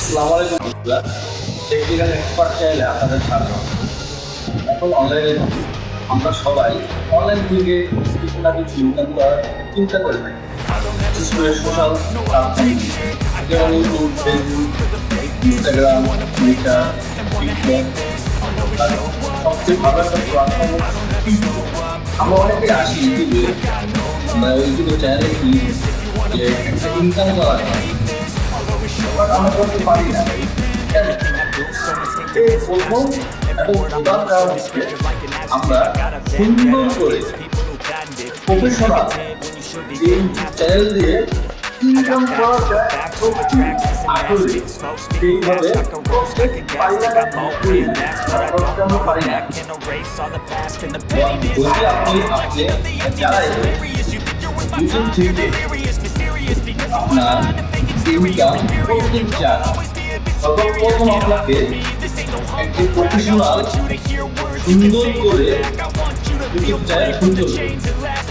আসসালামু আলাইকুম বন্ধুরা। টেকনিক্যাল এক্সপার্ট চ্যানেলে আপনাদের স্বাগত। এখন অনলাইনে আমরা সবাই অনলাইন থেকে কিছু না কিছু ইনকাম করার চিন্তা করে থাকি, বিশেষ করে সোশ্যাল প্ল্যাটফর্ম যেমন YouTube, Facebook, Instagram, Twitter, TikTok. আর সবচেয়ে ভালো একটা প্ল্যাটফর্ম ইউটিউব। আমরা অনেকে আসি ইউটিউবে, আমরা ইউটিউবে চ্যানেলে কি যে একটা ইনকাম করা যায়, বাট আমরা করতে পারি না। কেন? এই প্রথম এবং প্রধান কারণ হচ্ছে আমরা সুন্দর করে প্রফেশনাল যে চ্যানেল দিয়ে ইনকাম করা যায় সত্যি আসলে সেইভাবে করতে পারি না বা করি না, বা করতে আমরা পারি না। যদি আপনি যারা ইউটিউব থেকে আপনার ইনকাম করতে চান, সর্বপ্রথম আপনাকে একটি প্রফেশনাল সুন্দর করে ইউটিউব চ্যানেল খুলতে হবে।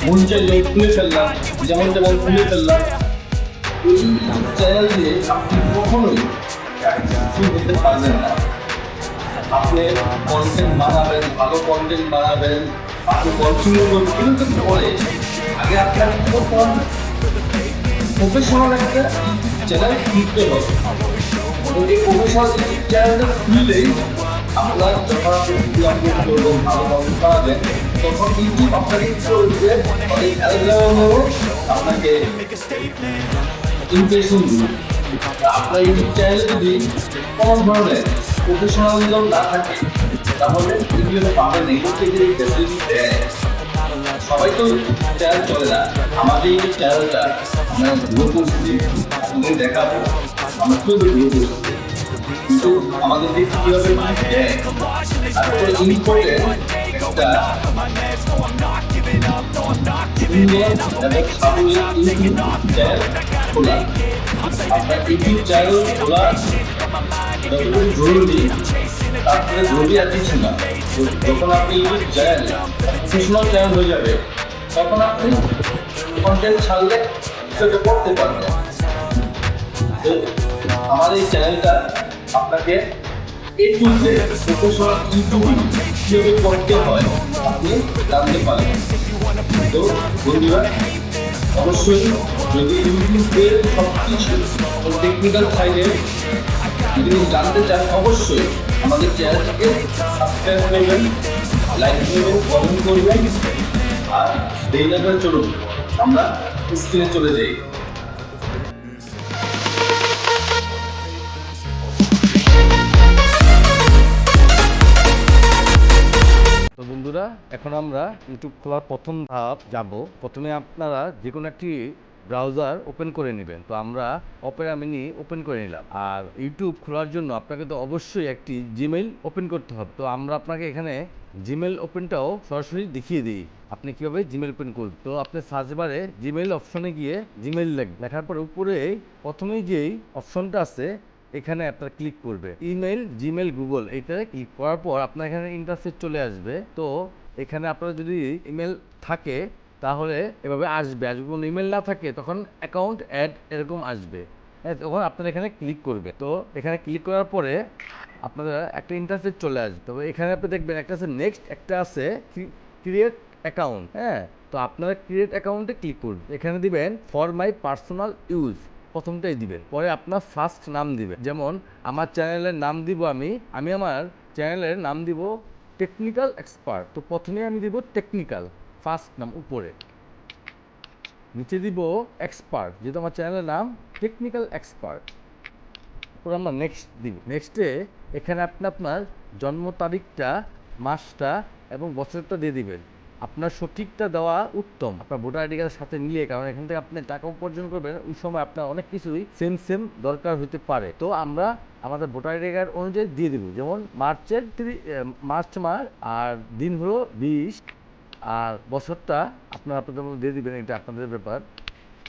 মন চাইলে খুলে ফেললাম, যেমন তেমন খুলে ফেললাম। এই চ্যানেল দিয়ে আপনি কখনোই কিছু করতে পারবেন না। আপনি কন্টেন্ট বানাবেন, ভালো কন্টেন্ট বানাবেন, আপনি কন্টিনিউ করবেন, কিন্তু পরে আগে আপনার কি করতে হবে? প্রফেশনাল একটা চ্যানেল খুলতে হবে। এই প্রফেশনাল ইউটিউব চ্যানেলটা খুললেই আপনার যখন আপনি ভিডিও আপলোড করবেন, ভালো কন্টেন্ট বানাবেন, তখন ইউটিউব আপনাকে কি করবে? অনেক অ্যালগরিদমও আপনাকে ইমপ্রেশন দিবে। আপনার ইউটিউব চ্যানেলে যদি কোনো ধরনের প্রফেশনালিজম না থাকে, তাহলে ভিডিওটা পাবেন না। ইউটিউব থেকে এই ফ্যাসিলিটি দেয়। সবাই তো চ্যানেল চলে না। আমাদের এই চ্যানেলটা আমরা গ্রো করছি, আপনাদের দেখাবো আমরা কিভাবে গ্রো করছি, কিন্তু আমাদেরকে কিভাবে দেয়। তারপরে ইম্পর্টেন্ট একটা সুন্দর এবং সাময়িক ইউটিউব চ্যানেল খোলা। আপনার ইউটিউব চ্যানেল খোলা যতটুকু জরুরি, তারপরে জরুরি আর কিছু না। যখন আপনি ইউটিউব চ্যানেল প্রফেশনাল চ্যানেল হয়ে যাবে, তখন আপনি কন্টেন্ট ছাড়লে সেটা করতে পারবেন। তো আমার এই চ্যানেলটা আপনাকে এ টু জেড প্রফেশনাল ইউটিউব কিভাবে করতে হয় আপনি জানতে পারবেন। তো বন্ধুরা, অবশ্যই যদি ইউটিউবের সব কিছু টেকনিক্যাল সাইডে যদি জানতে চান, অবশ্যই আমাদের চ্যানেলটিকে সাবস্ক্রাইব করবেন, লাইক করবেন, কমেন্ট করবেন, আর দেরি না করে চলুন আমরা স্ক্রিনে চলে যাই। তো বন্ধুরা, এখন আমরা ইউটিউব খোলার প্রথম ধাপ যাব। প্রথমে আপনারা যে কোনো একটি ব্রাউজার ওপেন করে নেবেন। তো আমরা অপেরা মিনি ওপেন করে নিলাম। আর ইউটিউব খোলার জন্য আপনাকে তো অবশ্যই একটি জিমেইল ওপেন করতে হবে। তো আমরা আপনাকে এখানে জিমেইল ওপেনটাও সরাসরি দেখিয়ে দিই আপনি কীভাবে জিমেইল ওপেন করবেন। তো আপনি সার্চ বারে জিমেইল অপশনে গিয়ে জিমেইল লেখার পর উপরে প্রথমেই যেই অপশনটা আছে এখানে আপনার ক্লিক করবে, ইমেল, জিমেল, গুগল, এইটাতে ক্লিক করার পর আপনার এখানে ইন্টারফেস চলে আসবে। তো এখানে আপনার যদি ইমেল থাকে তাহলে এভাবে আসবে, আর যদি কোনো ইমেল না থাকে তখন অ্যাকাউন্ট অ্যাড এরকম আসবে। হ্যাঁ, তখন আপনারা এখানে ক্লিক করবে। তো এখানে ক্লিক করার পরে আপনারা একটা ইন্টারফেস চলে আসবে। তবে এখানে আপনি দেখবেন একটা আছে নেক্সট, একটা আছে ক্রিয়েট অ্যাকাউন্ট। হ্যাঁ, তো আপনারা ক্রিয়েট অ্যাকাউন্টে ক্লিক করুন। এখানে দিবেন ফর মাই পার্সোনাল ইউজ, প্রথমটাই দিবেন। পরে আপনার ফার্স্ট নাম দিবেন। যেমন আমার চ্যানেলের নাম দিব আমি আমার চ্যানেলের নাম দিব টেকনিক্যাল এক্সপার্ট। তো প্রথমে আমি দিব টেকনিক্যাল, ফার্স্ট নাম উপরে, নিচে দিব এক্সপার্ট, যেহেতু আমার চ্যানেলের নাম টেকনিক্যাল এক্সপার্ট। তারপর আমরা নেক্সট দিব। নেক্সটে এখানে আপনি আপনার জন্ম তারিখটা, মাসটা এবং বছরটা দিয়ে দিবেন। আপনার সঠিকটা দেওয়া উত্তম, আপনার ভোটার আইডি কার্ডের সাথে মিলিয়ে, কারণ এখান থেকে আপনি টাকা উপার্জন করবেন, ওই সময় আপনার অনেক কিছুই সেম দরকার হতে পারে। তো আমরা আমাদের ভোটার আইডি কার্ড অনুযায়ী দিয়ে দিব। যেমন মার্চ মাস, আর দিন হলো 20, আর বছরটা আপনাদের মধ্যে দিয়ে দিবেন, এটা আপনাদের ব্যাপার।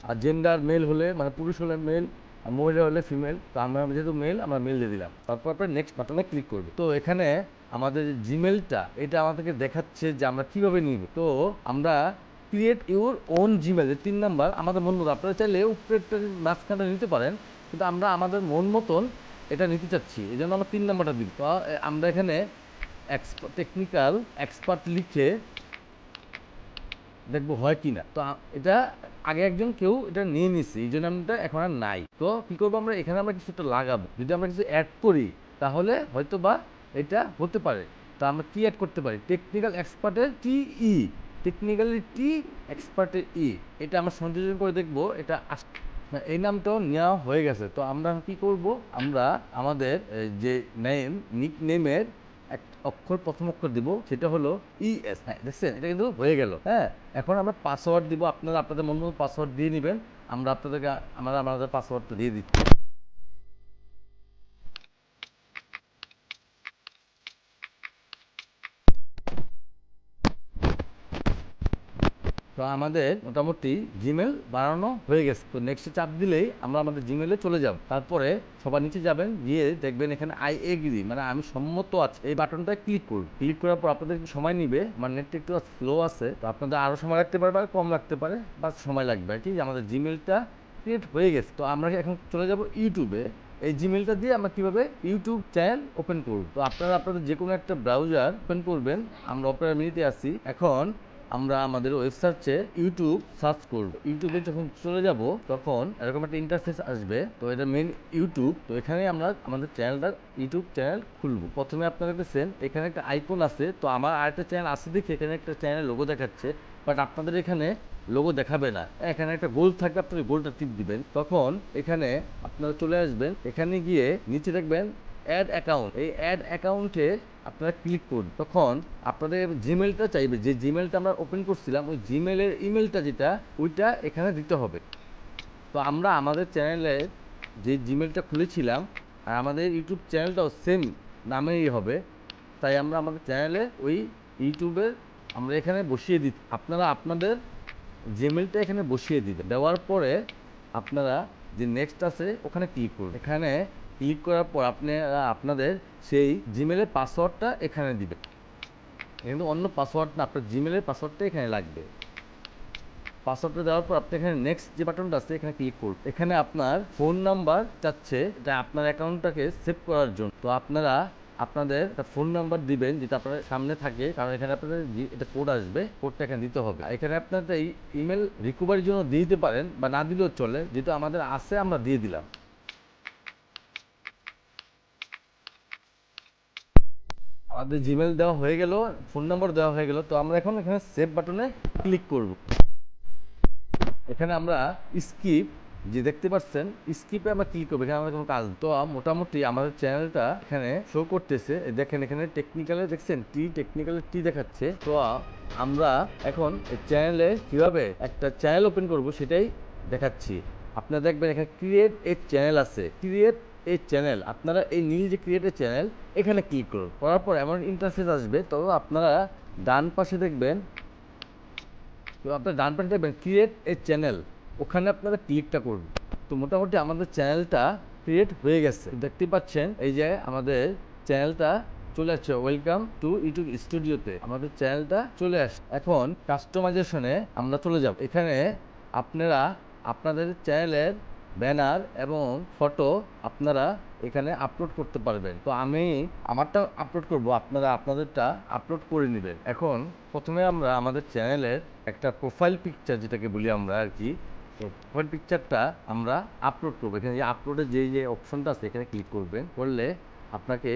আর জেন্ডার মেল হলে, মানে পুরুষ হলে মেল, আর মহিলা হলে ফিমেল। তো আমরা যেহেতু মেল, আমরা মেল দিয়ে দিলাম। তারপর আপনার নেক্সট বাটনে ক্লিক করবে। তো এখানে আমাদের যে জিমেলটা, এটা আমাদেরকে দেখাচ্ছে যে আমরা কীভাবে নিব। তো আমরা create your own Gmail, 3 number আমাদের মন মতো, আপনারা চাইলে উপরের মাঝখানে নিতে পারেন, কিন্তু আমরা আমাদের মন মতন এটা নিতে চাচ্ছি, এই জন্য আমরা 3 নাম্বারটা দিব। তো আমরা এখানে টেকনিক্যাল এক্সপার্ট লিখে দেখবো হয় কি না। তো এটা আগে একজন কেউ এটা নিয়ে নিছে, এই জন্য আমরা এখন আর নাই। তো কী করবো আমরা, এখানে আমরা কিছু একটা লাগাবো। যদি আমরা কিছু অ্যাড করি তাহলে হয়তো বা এটা হতে পারে। তা আমরা কি অ্যাড করতে পারি, টেকনিক্যাল এক্সপার্টের টি, টেকনিক্যালি টি, এক্সপার্টের ই, এটা আমরা সংযোজন করে দেখবো এটা এই নামটাও নেওয়া হয়ে গেছে। তো আমরা কি করব, আমরা আমাদের যে নিক নেমের এক অক্ষর, প্রথম অক্ষর দিব, সেটা হলো ইএস। হ্যাঁ দেখছেন, এটা কিন্তু হয়ে গেল। হ্যাঁ, এখন আমরা পাসওয়ার্ড দিব, আপনারা আপনাদের মন মতো পাসওয়ার্ড দিয়ে নেবেন। আমরা আপনাদেরকে আমাদের পাসওয়ার্ডটা দিয়ে দিচ্ছি। তো আমাদের মোটামুটি জিমেল বানানো হয়ে গেছে। তো নেক্সটে চাপ দিলেই আমরা আমাদের জিমেলে চলে যাব। তারপরে সবার নিচে যাবেন, গিয়ে দেখবেন এখানে আই এগ্রি, মানে আমি সম্মত আছি, এই বাটনটায় ক্লিক করুন। ক্লিক করার পর আপনাদের একটু সময় নিবে, আমার নেটটা একটু স্লো আছে, তো আপনাদের আরও সময় লাগতে পারে বা কম লাগতে পারে, বা সময় লাগবে আর কি। আমাদের জিমেলটা ক্রিয়েট হয়ে গেছে। তো আমরা এখন চলে যাব ইউটিউবে। এই জিমেলটা দিয়ে আমরা কীভাবে ইউটিউব চ্যানেল ওপেন করব। তো আপনারা আপনাদের যে কোনো একটা ব্রাউজার ওপেন করবেন। আমরা অপেরা মিনিতে আছি এখন। আমরা আমাদের ওয়েবসাইটে ইউটিউব সার্চ করব। ইউটিউবে যখন চলে যাব তখন এরকম একটা ইন্টারফেস আসবে। তো এটা মেন ইউটিউব। তো এখানে আমরা আমাদের চ্যানেলটা, ইউটিউব চ্যানেল খুলব। প্রথমে আপনারা দেখছেন এখানে একটা আইকন আছে। তো আমার আরেকটা চ্যানেল আছে দেখে এখানে একটা চ্যানেল লোগো দেখাচ্ছে, বাট আপনাদের এখানে লোগো দেখাবে না। এখানে একটা গোল থাকবে, আপনার গোলটা টিপ দিবেন, তখন এখানে আপনারা চলে আসবেন। এখানে গিয়ে নিচে দেখবেন অ্যাড অ্যাকাউন্ট। এই অ্যাড অ্যাকাউন্টে আপনারা ক্লিক করুন। তখন আপনাদের জিমেলটা চাইবে, যে জিমেলটা আমরা ওপেন করছিলাম ওই জিমেলের ইমেলটা যেটা, ওইটা এখানে দিতে হবে। তো আমরা আমাদের চ্যানেলের যে জিমেলটা খুলেছিলাম আর আমাদের ইউটিউব চ্যানেলটাও সেম নামেই হবে, তাই আমরা আমাদের চ্যানেলে ওই ইউটিউবের আমরা এখানে বসিয়ে দিই। আপনারা আপনাদের জিমেলটা এখানে বসিয়ে দিবেন। দেওয়ার পরে আপনারা যে নেক্সট আছে ওখানে ক্লিক করুন। এখানে ক্লিক করার পর আপনারা আপনাদের সেই জিমেলের পাসওয়ার্ডটা এখানে দিবেন। কিন্তু অন্য পাসওয়ার্ড না, আপনার জিমেলের পাসওয়ার্ডটা এখানে লাগবে। পাসওয়ার্ডটা দেওয়ার পর আপনি এখানে নেক্সট যে বাটনটা আছে এখানে ক্লিক করুন। এখানে আপনার ফোন নাম্বার চাচ্ছে, এটা আপনার অ্যাকাউন্টটাকে সেভ করার জন্য। তো আপনারা আপনাদের ফোন নাম্বার দিবেন যেটা আপনার সামনে থাকে, কারণ এখানে আপনাদের এটা কোড আসবে, কোডটা এখানে দিতে হবে। এখানে আপনাদের এই ইমেল রিকভারির জন্য দিয়ে দিতে পারেন বা না দিলেও চলে, যেহেতু আমাদের আছে আমরা দিয়ে দিলাম। আমাদের জিমেল দেওয়া হয়ে গেল, ফোন নাম্বার দেওয়া হয়ে গেল। তো আমরা এখন এখানে সেভ বাটনে ক্লিক করব। এখানে আমরা স্কিপ যে দেখতে পাচ্ছেন, স্কিপে আমরা ক্লিক করবো। এখানে আমাদের কোনো কাজ। তো মোটামুটি আমাদের চ্যানেলটা এখানে শো করতেছে, দেখেন এখানে টেকনিক্যালে দেখছেন টেকনিক্যালের টি দেখাচ্ছে। তো আমরা এখন এই চ্যানেলে কীভাবে একটা চ্যানেল ওপেন করব সেটাই দেখাচ্ছি। আপনারা দেখবেন এখানে ক্রিয়েট এ চ্যানেল আছে, ক্রিয়েট এই চ্যানেল। আপনারা এই নীল যে ক্রিয়েট এ চ্যানেল এখানে ক্লিক করুন। করার পর এমন ইন্টারফেস আসবে। তো আপনারা ডান পাশে দেখবেন, তো আপনার ডান পাশে দেখবেন ক্রিয়েট এ চ্যানেল, ওখানে আপনারা ক্লিকটা করুন। তো মোটামুটি আমাদের চ্যানেলটা ক্রিয়েট হয়ে গেছে, দেখতে পাচ্ছেন এই যে আমাদের চ্যানেলটা চলে আসছে। ওয়েলকাম টু ইউটিউব স্টুডিওতে আমাদের চ্যানেলটা চলে আসছে। এখন কাস্টমাইজেশনে আমরা চলে যাব। এখানে আপনারা আপনাদের চ্যানেলের ব্যানার এবং ফটো আপনারা এখানে আপলোড করতে পারবেন। তো আমি আমারটা আপলোড করব, আপনারা আপনাদেরটা আপলোড করে নেবেন। এখন প্রথমে আমরা আমাদের চ্যানেলের একটা প্রোফাইল পিকচার যেটাকে বলি আমরা আর কি, তো প্রোফাইল পিকচারটা আমরা আপলোড করবো। এখানে যে আপলোডের যে অপশনটা আছে এখানে ক্লিক করবেন, করলে আপনাকে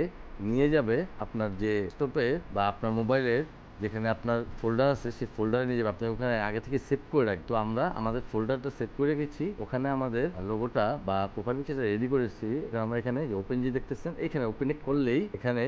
নিয়ে যাবে আপনার যে ডেস্কটপে বা আপনার মোবাইলের যেখানে আপনার ফোল্ডার আছে সেই ফোল্ডারে নিয়ে যাবে। আপনি ওখানে আগে থেকে সেভ করে রাখবেন। তো আমরা আমাদের ফোল্ডারটা সেভ করে রেখেছি, ওখানে আমাদের লোগোটা বা প্রোফাইল পিকচারটা রেডি করেছি। আমরা এখানে ওপেন যে দেখতেছেন এখানে ওপেনে করলেই এখানে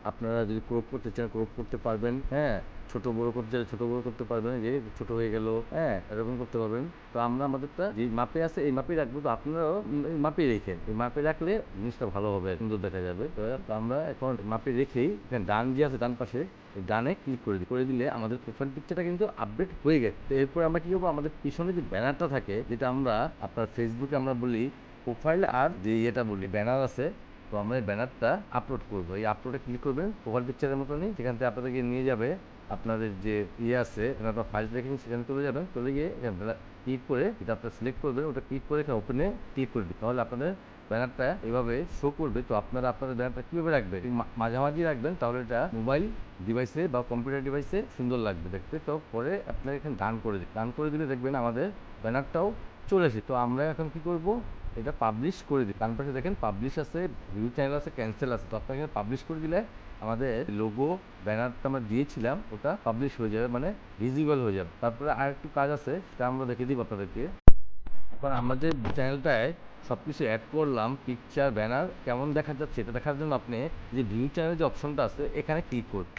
আপনারা যদি ক্রপ করতে চান ক্রপ করতে পারবেন। হ্যাঁ, ছোট বড় করতে চাইলে ছোট বড় করতে পারবেন, যে ছোট হয়ে গেল, হ্যাঁ এরকম করতে পারবেন। তো আমরা আমাদেরটা যে মাপে আছে এই মাপেই রাখবো। তো আপনারাও এই মাপেই রেখেন, এই মাপে রাখলে জিনিসটা ভালো হবে, সুন্দর দেখা যাবে। তো আমরা এখন মাপে রেখেই এখানে ডান যে আছে ডান পাশে ডানে ক্লিক করে দিলে আমাদের প্রোফাইল পিকচারটা কিন্তু আপডেট হয়ে গেছে। তো এরপর আমরা কি করবো, আমাদের পিছনে যে ব্যানারটা থাকে, যেটা আমরা আপনার ফেসবুকে আমরা বলি প্রোফাইল আর যে ইয়েটা বলি ব্যানার আছে, তো আমরা এই ব্যানারটা আপলোড করবো। এই আপলোডে ক্লিক করবেন প্রোফাইল পিকচারের মতনই, সেখান থেকে আপনাদেরকে নিয়ে যাবে আপনাদের যে ইয়ে আছে, এখানে আপনার ফাইল রেখেছেন সেখানে চলে যাবেন। চলে গিয়ে এখানে ক্লিক করে যেটা আপনার সিলেক্ট করবেন ওটা ক্লিক করে এখানে ওপেনে ক্লিক করে দিন, তাহলে আপনাদের ব্যানারটা এভাবে শো করবে। তো আপনারা আপনাদের ব্যানারটা কীভাবে রাখবেন, মাঝামাঝি রাখবেন, তাহলে এটা মোবাইল ডিভাইসে বা কম্পিউটার ডিভাইসে সুন্দর লাগবে দেখতে। তো পরে আপনারা এখানে ডান করে দিন, ডান করে দিলে দেখবেন আমাদের ব্যানারটাও চলে আসে। তো আমরা এখন কি করব, এটা পাবলিশ করে দিই। ডান পাশে দেখেন পাবলিশ আছে, ভিউ চ্যানেল আছে, ক্যান্সেল আছে। তো আপনাকে পাবলিশ করে দিলে আমাদের লোগো ব্যানারটা আমরা দিয়েছিলাম ওটা পাবলিশ হয়ে যাবে, মানে ভিজিবল হয়ে যাবে। তারপরে আর একটু কাজ আছে, সেটা আমরা দেখে দিব আপনাদেরকে। এখন আমাদের চ্যানেলটায় সব কিছু অ্যাড করলাম, পিকচার ব্যানার কেমন দেখা যাচ্ছে এটা দেখার জন্য আপনি যে ভিউ চ্যানেল যে অপশনটা আছে এখানে ক্লিক করুন।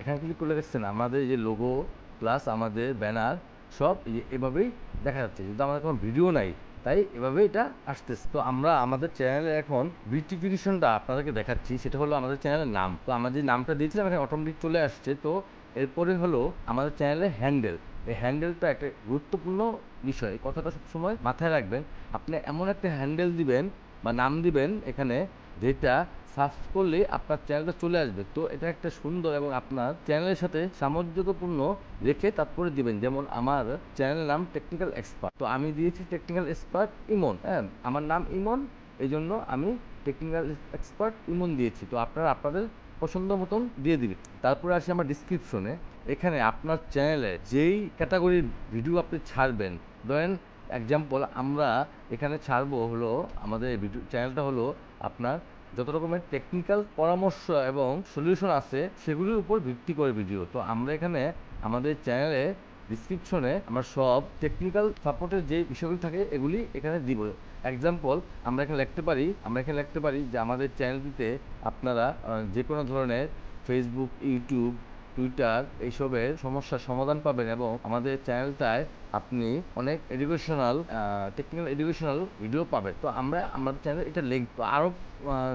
এখানে ক্লিক করলে দেখছেন আমাদের যে লোগো প্লাস আমাদের ব্যানার সব এভাবেই দেখা যাচ্ছে, কিন্তু আমাদের কোনো ভিডিও নাই, তাই এভাবে এটা আসতেছে। তো আমরা আমাদের চ্যানেলে এখন ভিউটিফিকেশনটা আপনাদেরকে দেখাচ্ছি, সেটা হলো আমাদের চ্যানেলের নাম। তো আমরা যে নামটা দিয়েছিলাম এখানে অটোমেটিক চলে আসছে। তো এরপরে হলো আমাদের চ্যানেলের হ্যান্ডেল। এই হ্যান্ডেলটা একটা গুরুত্বপূর্ণ বিষয়, কথাটা সবসময় মাথায় রাখবেন। আপনি এমন একটা হ্যান্ডেল দিবেন বা নাম দিবেন এখানে, যেটা সার্চ করলে আপনার চ্যানেলটা চলে আসবে। তো এটা একটা সুন্দর এবং আপনার চ্যানেলের সাথে সামঞ্জস্যপূর্ণ রেখে তারপরে দিবেন। যেমন আমার চ্যানেলের নাম টেকনিক্যাল এক্সপার্ট, তো আমি দিয়েছি টেকনিক্যাল এক্সপার্ট ইমন। হ্যাঁ, আমার নাম ইমন, এই জন্য আমি টেকনিক্যাল এক্সপার্ট ইমন দিয়েছি। তো আপনারা আপনাদের পছন্দ মতন দিয়ে দিবেন। তারপরে আসি আমার ডিসক্রিপশনে। এখানে আপনার চ্যানেলে যেই ক্যাটাগরির ভিডিও আপনি ছাড়বেন, ধরেন এক্সাম্পল আমরা এখানে ছাড়বো হলো আমাদের ভিডিও চ্যানেলটা হলো আপনার যত রকমের টেকনিক্যাল পরামর্শ এবং সলিউশন আছে সেগুলির উপর ভিত্তি করে ভিডিও। তো আমরা এখানে আমাদের চ্যানেলে ডিসক্রিপশনে আমরা সব টেকনিক্যাল সাপোর্টের যে বিষয়গুলি থাকে এগুলি এখানে দিব। এক্সাম্পল আমরা এখানে লিখতে পারি যে আমাদের চ্যানেলটিতে আপনারা যে কোনো ধরনের ফেসবুক, ইউটিউব, টুইটার এইসবের সমস্যার সমাধান পাবেন, এবং আমাদের চ্যানেলটায় আপনি অনেক টেকনিক্যাল এডুকেশনাল ভিডিও পাবেন। তো আমরা আমাদের চ্যানেলে এটা লিখবো, আরও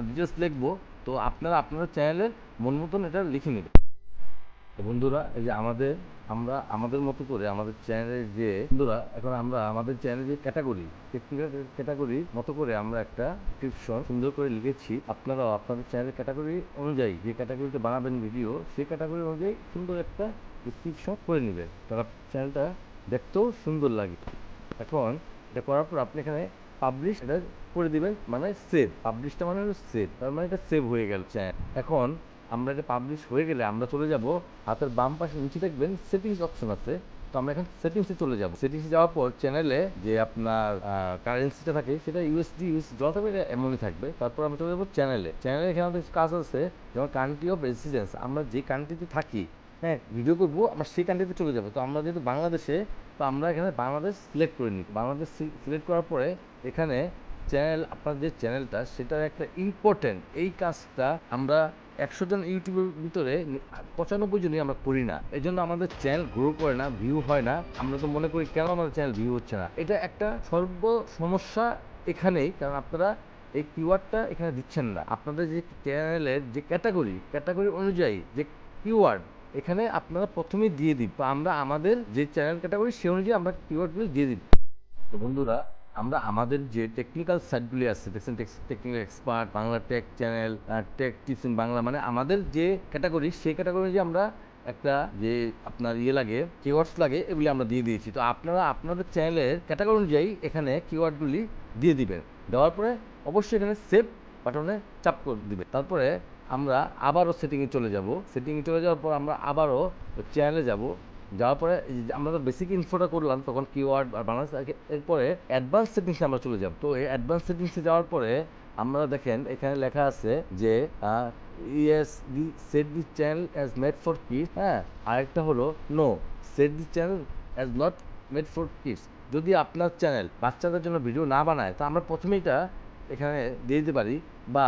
ডিটেলস লিখবো। তো আপনারা আপনাদের চ্যানেলের মন মতন এটা লিখে নেবেন। তো বন্ধুরা, এই যে আমরা আমাদের মতো করে আমাদের চ্যানেলের যে বন্ধুরা, এখন আমরা আমাদের চ্যানেলের যে ক্যাটাগরি, টেকনিক্যাল ক্যাটাগরি মতো করে আমরা একটা ডিসক্রিপশন সুন্দর করে লিখেছি। আপনারাও আপনাদের চ্যানেলের ক্যাটাগরি অনুযায়ী যে ক্যাটাগরিতে বানাবেন ভিডিও, সেই ক্যাটাগরি অনুযায়ী সুন্দর একটা ডিসক্রিপশন করে নেবেন, তারা চ্যানেলটা দেখতেও সুন্দর লাগে। এখন এটা করার পর আপনি এখানে পাবলিশ এটা করে দিবেন, মানে সেভ। পাবলিশটা মানে হলো সেভ, তার মানে এটা সেভ হয়ে গেল চ্যানেল। এখন আমরা এটা পাবলিশ হয়ে গেলে আমরা চলে যাব হাতের বাম পাশে নিচে দেখবেন সেটিংস অপশন আছে। তো আমরা এখন সেটিংসে চলে যাব। সেটিংসে যাওয়ার পর চ্যানেলে যে আপনার কারেন্সিটা থাকে সেটা ইউএসডি যত থাকবে এটা এমনই থাকবে। তারপর আমরা চলে যাবো চ্যানেলে এখানে আমাদের কাজ আছে, যেমন কান্ট্রি অফ রেসিডেন্স, আমরা যে কান্ট্রিতে থাকি, হ্যাঁ, ভিডিও করবো আমরা সেই কান্ট্রিতে চলে যাবো। তো আমরা যেহেতু বাংলাদেশে, তো আমরা এখানে বাংলাদেশ সিলেক্ট করে নিই। বাংলাদেশ সিলেক্ট করার পরে এখানে চ্যানেল, আপনার যে চ্যানেলটা সেটার একটা ইম্পর্টেন্ট এই কাজটা আমরা 100 জন ইউটিউবের ভিতরে 95 জনই আমরা করি না। এই জন্য আমাদের চ্যানেল গ্রো করে না, ভিউ হয় না। আমরা তো মনে করি কেন আমাদের চ্যানেল ভিউ হচ্ছে না, এটা একটা সমস্যা এখানেই। কারণ আপনারা এই কিওয়ার্ডটা এখানে দিচ্ছেন না। আপনাদের যে চ্যানেলের যে ক্যাটাগরি অনুযায়ী যে কিওয়ার্ড এখানে আপনারা প্রথমেই দিয়ে দিন। তো আমরা আমাদের যে চ্যানেল ক্যাটাগরি সে অনুযায়ী আমরা কিওয়ার্ডগুলো দিয়ে দিই। তো বন্ধুরা, আমরা আমাদের যে টেকনিক্যাল সাইটগুলি আছে দেখছেন, technical expert, Bangla tech channel, tech teaching Bangla, মানে আমাদের যে ক্যাটাগরি সেই ক্যাটাগরি অনুযায়ী আমরা একটা যে আপনার লাগে কিওয়ার্ডস লাগে এগুলি আমরা দিয়ে দিয়েছি। তো আপনারা আপনাদের চ্যানেলের ক্যাটাগরি অনুযায়ী এখানে কিওয়ার্ডগুলি দিয়ে দিবেন। দেওয়ার পরে অবশ্যই এখানে সেভ বাটনে চাপ করে দিবেন। তারপরে আমরা আবারও সেটিংয়ে চলে যাব। সেটিংয়ে চলে যাওয়ার পর আমরা আবারও চ্যানেলে যাব। যাওয়ার পরে আমরা তো বেসিক ইনফোটা করলাম, তখন কিওয়ার্ড আর বাংলাদেশ, এরপরে অ্যাডভান্স সেটিংসে আমরা চলে যাব। তো এই অ্যাডভান্স সেটিংসে যাওয়ার পরে আমরা দেখেন এখানে লেখা আছে যে set the channel as made for kids. হ্যাঁ, আরেকটা হলো no, set the channel as not made for kids. যদি আপনার চ্যানেল বাচ্চাদের জন্য ভিডিও না বানায়, তো আমরা প্রথমেই এটা এখানে দিয়ে দিতে পারি। বা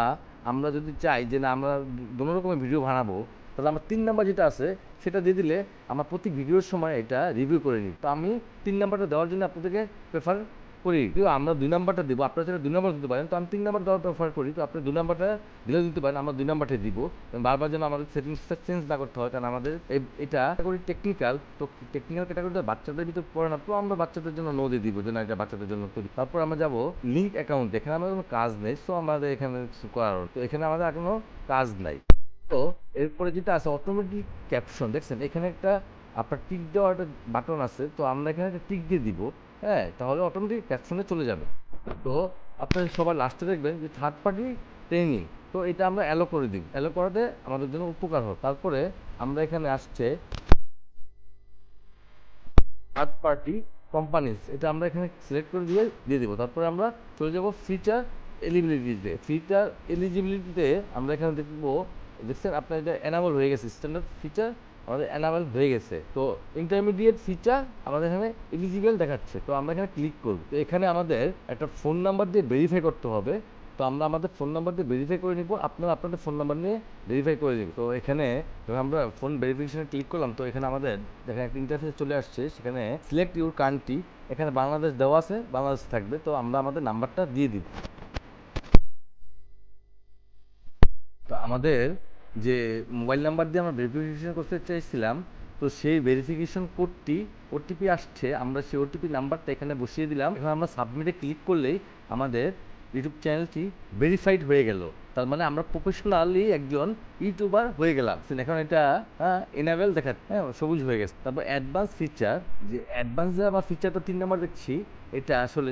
আমরা যদি চাই যে না আমরা কোনো রকমের ভিডিও বানাবো, তাহলে আমার 3 নাম্বার যেটা আছে সেটা দিয়ে দিলে আমার প্রতি ভিডিওর সময় এটা রিভিউ করে নিই। তো আমি 3 নাম্বারটা দেওয়ার জন্য আপনাদেরকে প্রেফার করি। আমরা 2 নাম্বারটা দেবো, আপনারা চাইলে 2 নাম্বার দিতে পারেন। তো আমি 3 নাম্বার দেওয়ার প্রেফার করি। তো আপনি 2 নাম্বারটা দিলেও দিতে পারেন, আমরা 2 নাম্বারটাই দিব। বারবার যেন আমাদের সেটিংসটা চেঞ্জ না করতে হয়, কারণ আমাদের এটা ক্যাটাগরি টেকনিক্যাল। তো টেকনিক্যাল ক্যাটাগরিটা বাচ্চাদের ভিতরে পড়ে না, তো আমরা বাচ্চাদের জন্য নো দিয়ে দিব যে না এটা বাচ্চাদের জন্য তৈরি। তারপর আমরা যাবো লিঙ্ক অ্যাকাউন্ট, এখানে আমাদের কোনো কাজ নেই। সো আমাদের এখানে করার, তো এখানে আমাদের আর কোনো কাজ নাই। তো এরপরে যেটা আছে অটোমেটিক ক্যাপশন, দেখছেন এখানে একটা আপনার টিক দেওয়ার একটা বাটন আছে। তো আমরা এখানে একটা টিক দিয়ে দিব, হ্যাঁ, তাহলে অটোমেটিক ক্যাপশনে চলে যাবে। তো আপনার সবার লাস্টে দেখবেন যে থার্ড পার্টি ট্রেনিং, তো এটা আমরা অ্যালো করে দিই, অ্যালো করাতে আমাদের জন্য উপকার হয়। তারপরে আমরা এখানে আসছে থার্ড পার্টি কোম্পানিজ, এটা আমরা এখানে সিলেক্ট করে দিয়ে দেবো। তারপরে আমরা চলে যাব ফিচার এলিজিবিলিটিতে। ফিচার এলিজিবিলিটিতে আমরা এখানে দেখছেন আপনার এটা এনাবল হয়ে গেছে, স্ট্যান্ডার্ড ফিচার আমাদের এনাবল হয়ে গেছে। তো ইন্টারমিডিয়েট ফিচার আমাদের এখানে এলিজিবল দেখাচ্ছে, তো আমরা এখানে ক্লিক করব। তো এখানে আমাদের একটা ফোন নাম্বার দিয়ে ভেরিফাই করতে হবে, তো আমরা আমাদের ফোন নাম্বার দিয়ে ভেরিফাই করে নিব, আপনারা আপনাদের ফোন নাম্বার নিয়ে ভেরিফাই করে দিন। তো এখানে যখন আমরা ফোন ভেরিফিকেশনে ক্লিক করলাম, তো এখানে আমাদের দেখেন একটা ইন্টারফেস চলে আসছে, সেখানে সিলেক্ট ইউর কান্ট্রি, এখানে বাংলাদেশ দেওয়া আছে, বাংলাদেশ থাকবে। তো আমরা আমাদের নাম্বারটা দিয়ে দিব। তো আমাদের যে মোবাইল নাম্বার দিয়ে আমরা ভেরিফিকেশন করতে চাইছিলাম, তো সেই ভেরিফিকেশন কোডটি ওটিপি আসছে, আমরা সেই ওটিপি নাম্বারটা এখানে বসিয়ে দিলাম। এখন আমরা সাবমিটে ক্লিক করলেই আমাদের ইউটিউব চ্যানেলটি ভেরিফাইড হয়ে গেল। তার মানে আমরা প্রফেশনালি একজন ইউটিউবার হয়ে গেলাম। এখন এটা এনাবেল দেখাচ্ছে, হ্যাঁ সবুজ হয়ে গেছে। তারপর অ্যাডভান্স ফিচার, যে অ্যাডভান্স যে আমার ফিচারটা 3 নাম্বার দেখছি, এটা আসলে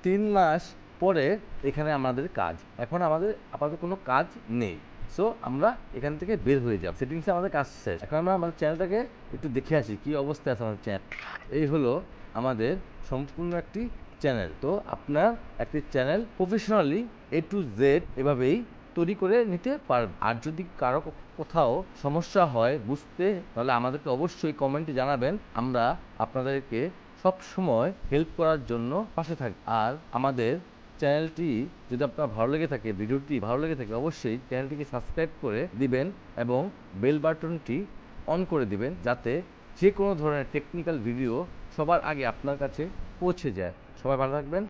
3 মাস পরে এখানে আমাদের কাজ, এখন আমাদের আপাতত কোনো কাজ নেই। সো আমরা এখান থেকে বের হয়ে যাব, সেটিংসে আমাদের কাজ শেষ। এখন আমরা আমাদের চ্যানেলটাকে একটু দেখে আসি কী অবস্থায় আছে আমাদের চ্যানেল। এই হলো আমাদের সম্পূর্ণ একটি চ্যানেল। তো আপনার একটি channel professionally A to Z এভাবেই তৈরি করে নিতে পারবেন। আর যদি কারো কোথাও সমস্যা হয় বুঝতে, তাহলে আমাদেরকে অবশ্যই কমেন্টে জানাবেন, আমরা আপনাদেরকে সব সময় হেল্প করার জন্য পাশে থাকি। আর আমাদের চ্যানেলটি যদি আপনার ভালো লেগে থাকে, ভিডিওটি ভালো লেগে থাকে, অবশ্যই চ্যানেলটিকে সাবস্ক্রাইব করে দিবেন এবং বেল বাটনটি অন করে দিবেন, যাতে যে কোনো ধরনের টেকনিক্যাল ভিডিও সবার আগে আপনার কাছে পৌঁছে যায়। সবাই ভালো থাকবেন।